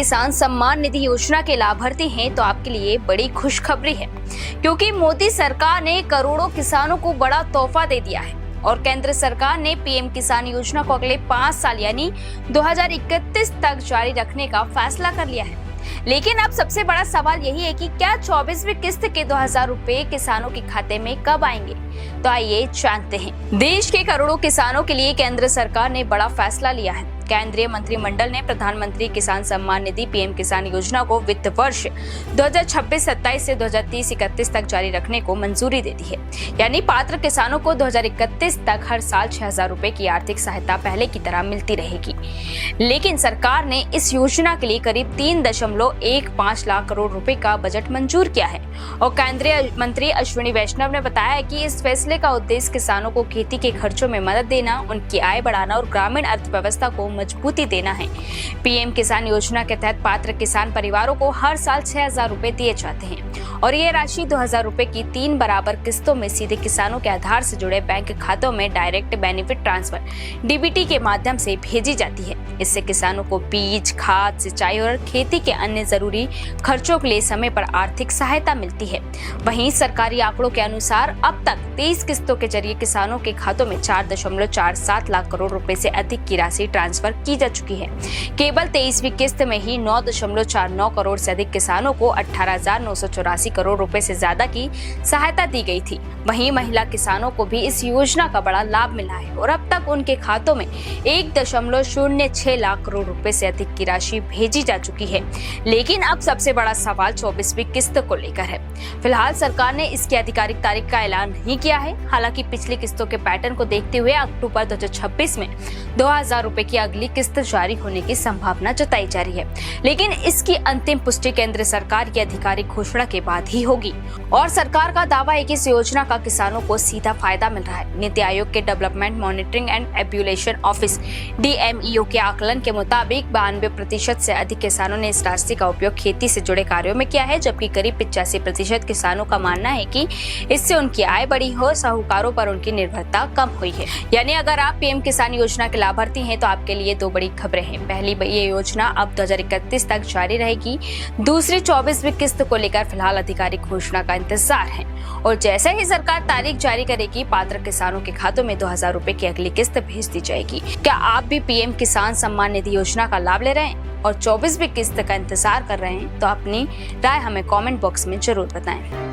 किसान सम्मान निधि योजना के लाभार्थी हैं तो आपके लिए बड़ी खुशखबरी है, क्योंकि मोदी सरकार ने करोड़ों किसानों को बड़ा तोहफा दे दिया है और केंद्र सरकार ने पीएम किसान योजना को अगले 5 साल यानी 2031 तक जारी रखने का फैसला कर लिया है। लेकिन अब सबसे बड़ा सवाल यही है कि क्या 24वीं किस्त के 2000 रुपए किसानों के खाते में कब आएंगे? तो आइए जानते हैं। देश के करोड़ों किसानों के लिए केंद्र सरकार ने बड़ा फैसला लिया है। केंद्रीय मंत्रिमंडल ने प्रधानमंत्री किसान सम्मान निधि पीएम किसान योजना को वित्त वर्ष 2026-27 से 2030-31 तक जारी रखने को मंजूरी दे दी है। यानी पात्र किसानों को 2031 तक हर साल 6000 रुपए की आर्थिक सहायता पहले की तरह मिलती रहेगी। लेकिन सरकार ने इस योजना के लिए करीब 3.15 लाख करोड़ रुपए का बजट मंजूर किया है और केंद्रीय मंत्री अश्विनी वैष्णव ने बताया है कि इस फैसले का उद्देश्य किसानों को खेती के खर्चों में मदद देना, उनकी आय बढ़ाना और ग्रामीण अर्थव्यवस्था को मजबूती देना है। पीएम किसान योजना के तहत पात्र किसान परिवारों को हर साल 6000 रुपए दिए जाते हैं और ये राशि 2000 रुपए की 3 बराबर किस्तों में सीधे किसानों के आधार से जुड़े बैंक खातों में डायरेक्ट बेनिफिट ट्रांसफर डीबीटी के माध्यम से भेजी जाती है। इससे किसानों को बीज, खाद, सिंचाई और खेती के अन्य जरूरी खर्चों के लिए समय पर आर्थिक सहायता मिलती है। वहीं सरकारी आंकड़ों के अनुसार अब तक 23 किस्तों के जरिए किसानों के खातों में 4.47 लाख करोड़ रुपए से अधिक की राशि ट्रांसफर की जा चुकी है। केवल 23वीं किस्त में ही 9.49 करोड़ से अधिक किसानों को 18,984 करोड़ रुपए से ज्यादा की सहायता दी गई थी। वहीं महिला किसानों को भी इस योजना का बड़ा लाभ मिला है और अब तक उनके खातों में 1.06 लाख करोड़ रुपए से अधिक की राशि भेजी जा चुकी है। लेकिन अब सबसे बड़ा सवाल 24वीं किस्त को लेकर है। फिलहाल सरकार ने इसकी आधिकारिक तारीख का ऐलान नहीं किया है। हालांकि पिछली किस्तों के पैटर्न को देखते हुए अक्टूबर 2026 में 2000 रुपए की अगली किस्त जारी होने की संभावना जताई जा रही है। लेकिन इसकी अंतिम पुष्टि केंद्र सरकार की आधिकारिक घोषणा के बाद ही होगी और सरकार का दावा है कि इस योजना का किसानों को सीधा फायदा मिल रहा है। नीति आयोग के development monitoring and evaluation office DMEO के आकलन के मुताबिक 92% से अधिक किसानों ने इस राशि का उपयोग खेती से जुड़े कार्यों में किया है, जबकि करीब 85% किसानों का मानना है कि इससे उनकी आय बढ़ी हो, साहूकारों पर उनकी निर्भरता कम हुई है। यानी अगर आप पीएम किसान योजना के लाभार्थी हैं तो आपके लिए दो बड़ी खबरें हैं। पहली, ये योजना अब 2031 तक जारी रहेगी। दूसरी, 24वीं किस्त को लेकर फिलहाल आधिकारिक घोषणा का इंतजार है और जैसे ही सरकार तारीख जारी करेगी, पात्र किसानों के खातों में 2000 रुपए की अगली किस्त भेज दी जाएगी। क्या आप भी पीएम किसान सम्मान निधि योजना का लाभ ले रहे हैं और 24वीं किस्त का इंतजार कर रहे हैं? तो अपनी राय हमें कमेंट बॉक्स में जरूर बताएं।